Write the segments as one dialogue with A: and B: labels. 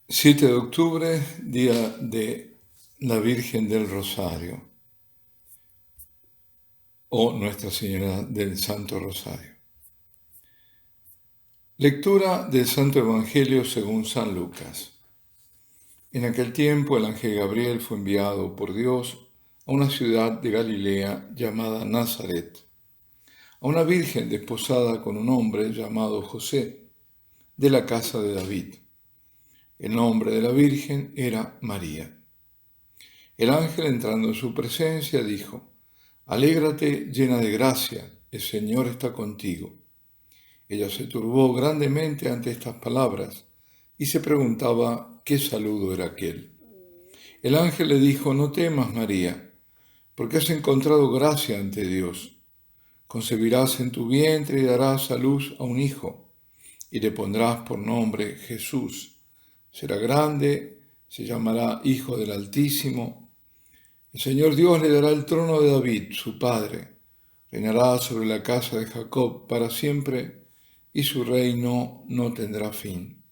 A: 7 de octubre, día de la Virgen del Rosario o Nuestra Señora del Santo Rosario. Lectura del Santo Evangelio según San Lucas. En aquel tiempo el ángel Gabriel fue enviado por Dios a una ciudad de Galilea llamada Nazaret, a una virgen desposada con un hombre llamado José, de la casa de David. El nombre de la virgen era María. El ángel, entrando en su presencia, dijo: Alégrate, llena de gracia, el Señor está contigo. Ella se turbó grandemente ante estas palabras y se preguntaba qué saludo era aquel. El ángel le dijo: No temas, María, porque has encontrado gracia ante Dios. Concebirás en tu vientre y darás a luz a un hijo, y le pondrás por nombre Jesús. Será grande, se llamará Hijo del Altísimo. El Señor Dios le dará el trono de David, su padre. Reinará sobre la casa de Jacob para siempre, y su reino no tendrá fin.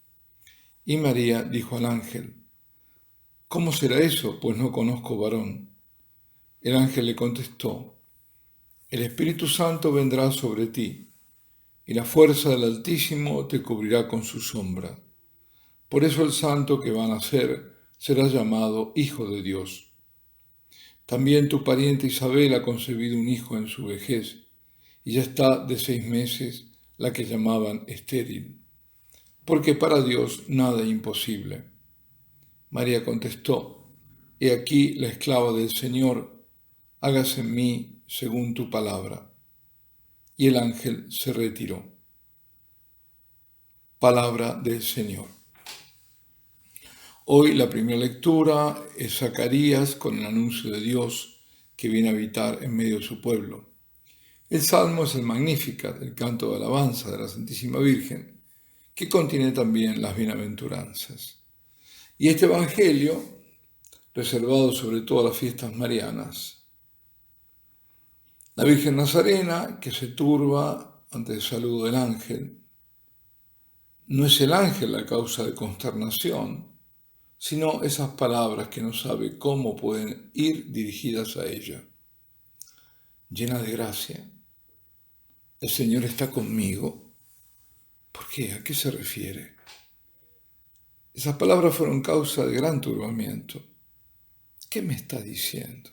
A: Y María dijo al ángel: ¿Cómo será eso, pues no conozco varón? El ángel le contestó: El Espíritu Santo vendrá sobre ti, y la fuerza del Altísimo te cubrirá con su sombra. Por eso el santo que va a nacer será llamado Hijo de Dios. También tu pariente Isabel ha concebido un hijo en su vejez, y ya está de 6 meses la que llamaban estéril, porque para Dios nada es imposible. María contestó: He aquí la esclava del Señor, hágase en mí según tu palabra. Y el ángel se retiró. Palabra del Señor. Hoy la primera lectura es Zacarías con el anuncio de Dios que viene a habitar en medio de su pueblo. El salmo es el Magnificat, el canto de alabanza de la Santísima Virgen, que contiene también las bienaventuranzas. Y este Evangelio, reservado sobre todo a las fiestas marianas. La Virgen Nazarena, que se turba ante el saludo del ángel, no es el ángel la causa de consternación, sino esas palabras que no sabe cómo pueden ir dirigidas a ella. Llena de gracia, el Señor está conmigo. ¿Por qué? ¿A qué se refiere? Esas palabras fueron causa de gran turbamiento. ¿Qué me está diciendo?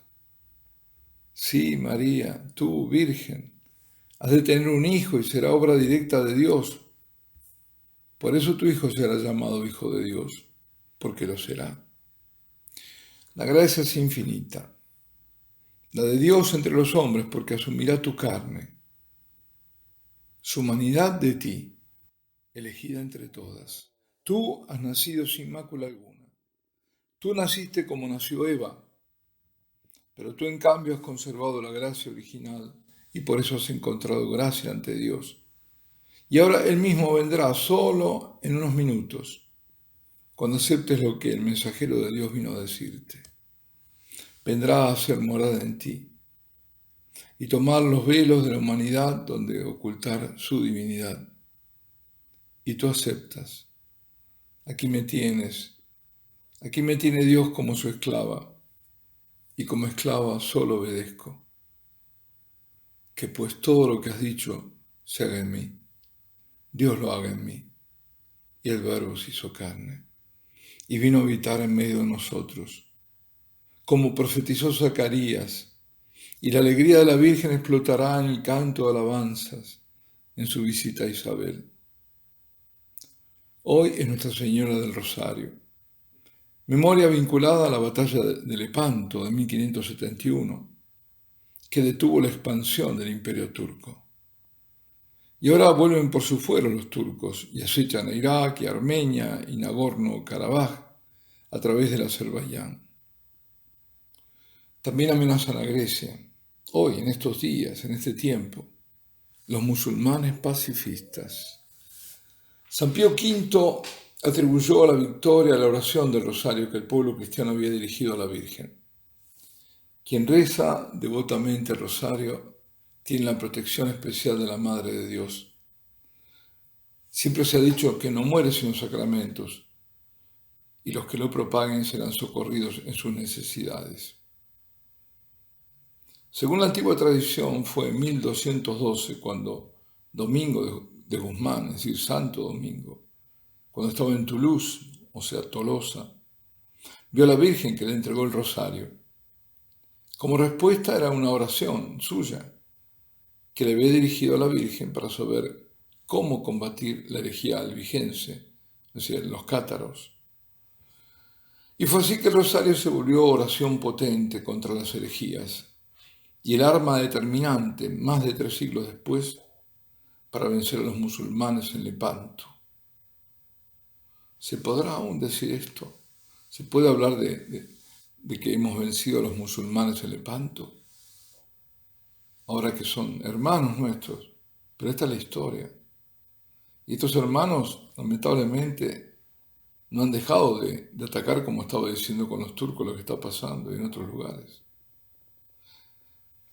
A: Sí, María, tú, Virgen, has de tener un hijo y será obra directa de Dios. Por eso tu hijo será llamado Hijo de Dios, porque lo será. La gracia es infinita, la de Dios entre los hombres, porque asumirá tu carne, su humanidad de ti, elegida entre todas. Tú has nacido sin mácula alguna. Tú naciste como nació Eva, pero tú en cambio has conservado la gracia original y por eso has encontrado gracia ante Dios. Y ahora Él mismo vendrá solo en unos minutos, cuando aceptes lo que el mensajero de Dios vino a decirte. Vendrá a hacer morada en ti y tomar los velos de la humanidad donde ocultar su divinidad. Y tú aceptas. Aquí me tiene Dios como su esclava, y como esclava solo obedezco. Que pues todo lo que has dicho se haga en mí. Dios lo haga en mí. Y el Verbo se hizo carne y vino a habitar en medio de nosotros. Como profetizó Zacarías, y la alegría de la Virgen explotará en el canto de alabanzas en su visita a Isabel. Hoy es Nuestra Señora del Rosario, memoria vinculada a la batalla de Lepanto de 1571, que detuvo la expansión del Imperio turco. Y ahora vuelven por su fuero los turcos y acechan a Irak y Armenia y Nagorno-Karabaj a través del Azerbaiyán. También amenazan a Grecia, hoy, en estos días, en este tiempo, los musulmanes pacifistas. San Pío V atribuyó la victoria a la oración del rosario que el pueblo cristiano había dirigido a la Virgen. Quien reza devotamente el rosario tiene la protección especial de la Madre de Dios. Siempre se ha dicho que no muere sin los sacramentos, y los que lo propaguen serán socorridos en sus necesidades. Según la antigua tradición, fue en 1212 cuando Domingo de Guzmán, es decir, Santo Domingo, cuando estaba en Toulouse, o sea, Tolosa, vio a la Virgen que le entregó el rosario. Como respuesta era una oración suya que le había dirigido a la Virgen para saber cómo combatir la herejía albigense, es decir, los cátaros. Y fue así que el rosario se volvió oración potente contra las herejías y el arma determinante, más de 3 siglos después, para vencer a los musulmanes en Lepanto. ¿Se podrá aún decir esto? ¿Se puede hablar de que hemos vencido a los musulmanes en Lepanto? Ahora que son hermanos nuestros, pero esta es la historia. Y estos hermanos, lamentablemente, no han dejado de atacar, como estaba diciendo con los turcos, lo que está pasando en otros lugares.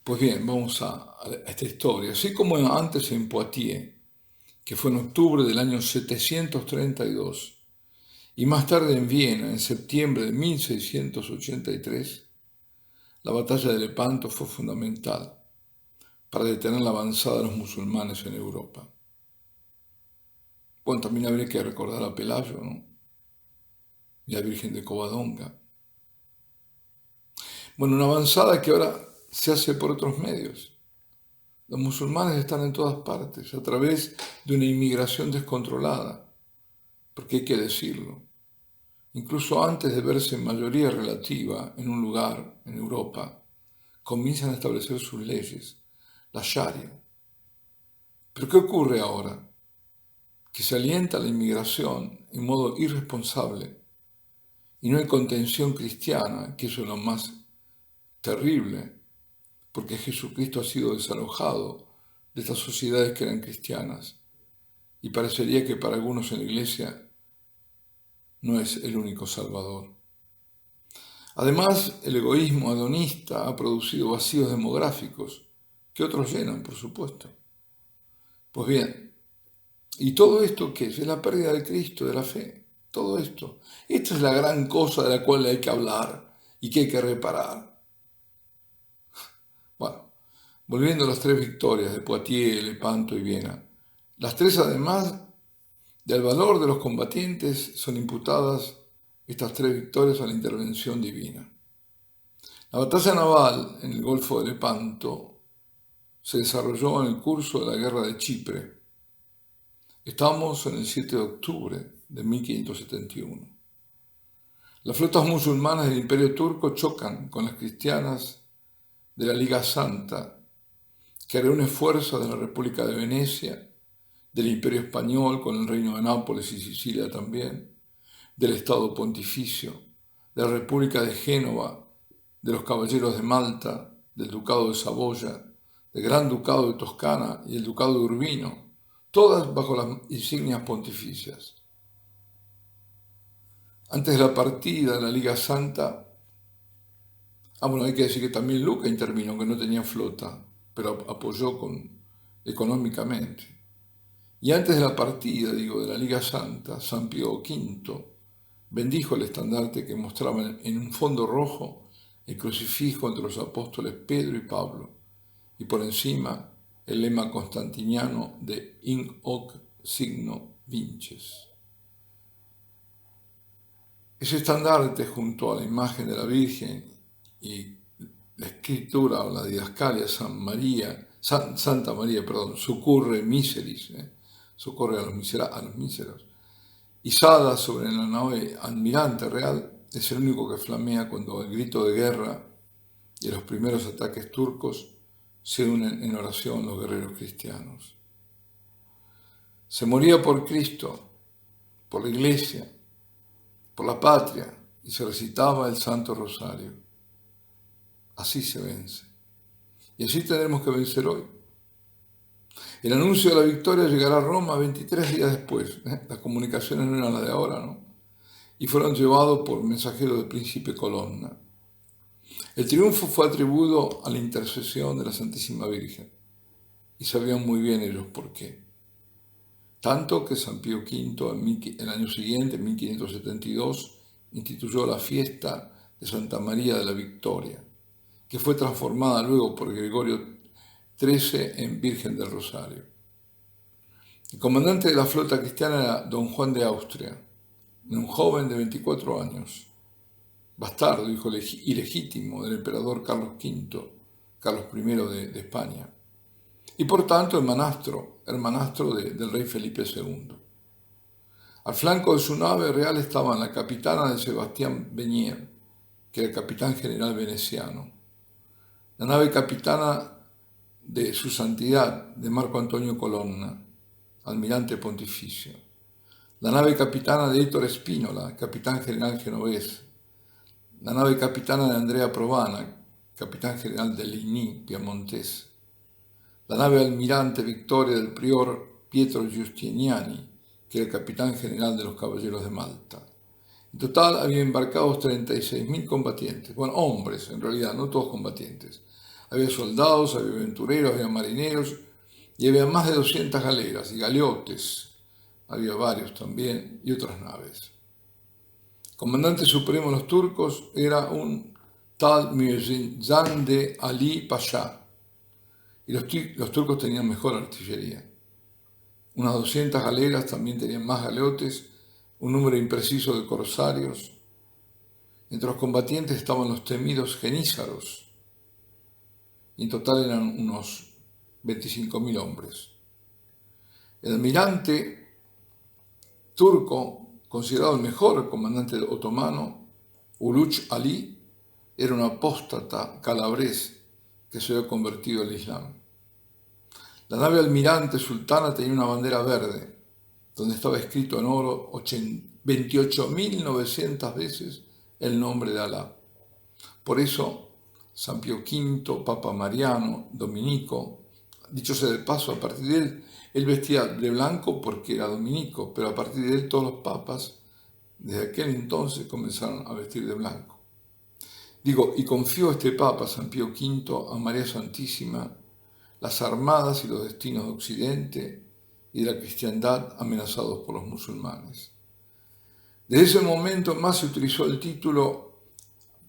A: Pues bien, vamos a esta historia. Así como antes en Poitiers, que fue en octubre del año 732, y más tarde en Viena, en septiembre de 1683, la batalla de Lepanto fue fundamental para detener la avanzada de los musulmanes en Europa. Bueno, también habría que recordar a Pelayo, ¿no? Y la Virgen de Covadonga. Bueno, una avanzada que ahora se hace por otros medios. Los musulmanes están en todas partes, a través de una inmigración descontrolada, porque hay que decirlo. Incluso antes de verse en mayoría relativa en un lugar, en Europa, comienzan a establecer sus leyes, la Sharia. ¿Pero qué ocurre ahora? Que se alienta la inmigración en modo irresponsable y no hay contención cristiana, que eso es lo más terrible, porque Jesucristo ha sido desalojado de estas sociedades que eran cristianas y parecería que para algunos en la iglesia no es el único Salvador. Además, el egoísmo hedonista ha producido vacíos demográficos que otros llenan, por supuesto. Pues bien, ¿y todo esto qué es? Es la pérdida de Cristo, de la fe. Todo esto. Esta es la gran cosa de la cual hay que hablar y que hay que reparar. Bueno, volviendo a las 3 victorias de Poitiers, Lepanto y Viena. Las 3, además del valor de los combatientes, son imputadas estas 3 victorias a la intervención divina. La batalla naval en el Golfo de Lepanto se desarrolló en el curso de la Guerra de Chipre. Estamos en el 7 de octubre de 1571. Las flotas musulmanas del Imperio Turco chocan con las cristianas de la Liga Santa, que reúne fuerzas de la República de Venecia, del Imperio Español con el Reino de Nápoles y Sicilia también, del Estado Pontificio, de la República de Génova, de los Caballeros de Malta, del Ducado de Saboya, del Gran Ducado de Toscana y el Ducado de Urbino, todas bajo las insignias pontificias. Antes de la partida de la Liga Santa, hay que decir que también Luca intervino, aunque no tenía flota, pero apoyó económicamente. Y antes de la partida, de la Liga Santa, San Pío V bendijo el estandarte que mostraba en un fondo rojo el crucifijo entre los apóstoles Pedro y Pablo, y por encima el lema constantiniano de In hoc signo vinces. Ese estandarte junto a la imagen de la Virgen y la escritura o la didascalia Santa María, succurre miseris, socorre a los míseros, izada sobre la nave almirante real, es el único que flamea cuando el grito de guerra y los primeros ataques turcos se unen en oración los guerreros cristianos. Se moría por Cristo, por la Iglesia, por la patria, y se recitaba el Santo Rosario. Así se vence. Y así tendremos que vencer hoy. El anuncio de la victoria llegará a Roma 23 días después. Las comunicaciones no eran las de ahora, ¿no? Y fueron llevados por mensajeros del príncipe Colonna. El triunfo fue atribuido a la intercesión de la Santísima Virgen. Y sabían muy bien ellos por qué. Tanto que San Pío V, el año siguiente, en 1572, instituyó la fiesta de Santa María de la Victoria, que fue transformada luego por Gregorio XIII en Virgen del Rosario. El comandante de la flota cristiana era don Juan de Austria, un joven de 24 años, bastardo, hijo ilegítimo del emperador Carlos V, Carlos I de España, y por tanto hermanastro del rey Felipe II. Al flanco de su nave real estaban la capitana de Sebastián Benier, que era el capitán general veneciano, la nave capitana de su santidad de Marco Antonio Colonna, almirante pontificio, la nave capitana de Ettore Spinola, capitán general genovés, la nave capitana de Andrea Provana, capitán general de Ligny, piamontés, la nave almirante Victoria del prior Pietro Giustiniani, que era el capitán general de los Caballeros de Malta. En total había embarcados 36.000 combatientes, bueno, hombres en realidad, no todos combatientes. Había soldados, había aventureros, había marineros y había más de 200 galeras y galeotes, había varios también, y otras naves. El comandante supremo de los turcos era un tal Zande Ali Pasha, y los turcos tenían mejor artillería. Unas 200 galeras también tenían más galeotes, un número impreciso de corsarios. Entre los combatientes estaban los temidos genízaros, y en total eran unos 25.000 hombres. El almirante turco, considerado el mejor comandante otomano, Uluç Ali, era un apóstata calabrés que se había convertido al Islam. La nave almirante sultana tenía una bandera verde, donde estaba escrito en oro 28.900 veces el nombre de Alá. Por eso, San Pío V, Papa Mariano, Dominico, dicho sea de paso, a partir de él vestía de blanco porque era dominico, pero a partir de él todos los papas, desde aquel entonces, comenzaron a vestir de blanco. Y confió este Papa, San Pío V, a María Santísima, las armadas y los destinos de Occidente y de la cristiandad amenazados por los musulmanes. Desde ese momento más se utilizó el título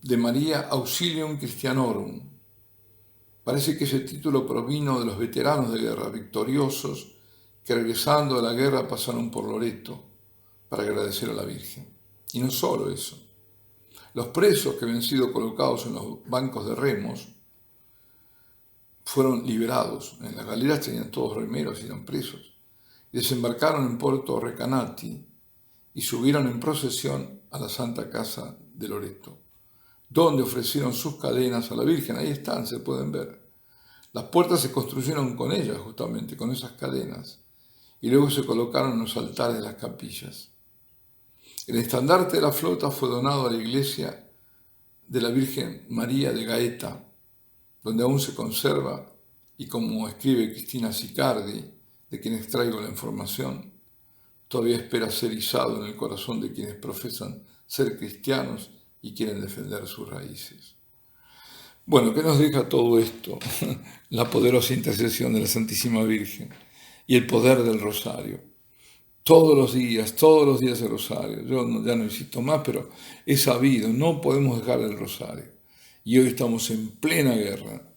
A: de María Auxilium Christianorum. Parece que ese título provino de los veteranos de guerra victoriosos que regresando de la guerra pasaron por Loreto para agradecer a la Virgen. Y no solo eso. Los presos que habían sido colocados en los bancos de remos fueron liberados. En las galeras tenían todos remeros y eran presos. Desembarcaron en Porto Recanati y subieron en procesión a la Santa Casa de Loreto, donde ofrecieron sus cadenas a la Virgen. Ahí están, se pueden ver. Las puertas se construyeron con ellas, justamente, con esas cadenas, y luego se colocaron en los altares de las capillas. El estandarte de la flota fue donado a la iglesia de la Virgen María de Gaeta, donde aún se conserva, y como escribe Cristina Sicardi, de quienes traigo la información, todavía espera ser izado en el corazón de quienes profesan ser cristianos y quieren defender sus raíces. Bueno, ¿qué nos deja todo esto? La poderosa intercesión de la Santísima Virgen y el poder del rosario. Todos los días el rosario. Yo ya no insisto más, pero he sabido, no podemos dejar el rosario. Y hoy estamos en plena guerra.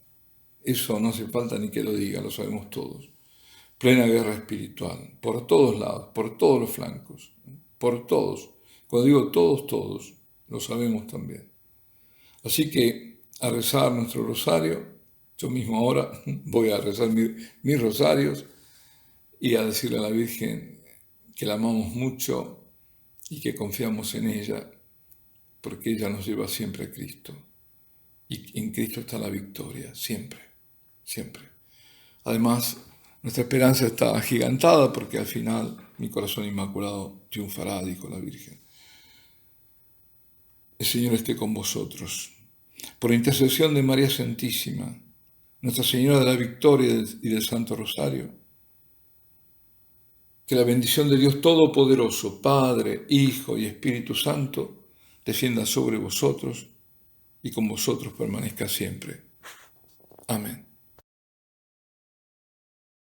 A: Eso no hace falta ni que lo diga, lo sabemos todos. Plena guerra espiritual, por todos lados, por todos los flancos, por todos. Cuando digo todos, lo sabemos también. Así que a rezar nuestro rosario, yo mismo ahora voy a rezar mis rosarios y a decirle a la Virgen que la amamos mucho y que confiamos en ella, porque ella nos lleva siempre a Cristo. Y en Cristo está la victoria, siempre, siempre. Además, nuestra esperanza está agigantada porque al final mi corazón inmaculado triunfará, dijo la Virgen. El Señor esté con vosotros. Por intercesión de María Santísima, Nuestra Señora de la Victoria y del Santo Rosario, que la bendición de Dios Todopoderoso, Padre, Hijo y Espíritu Santo, descienda sobre vosotros y con vosotros permanezca siempre. Amén.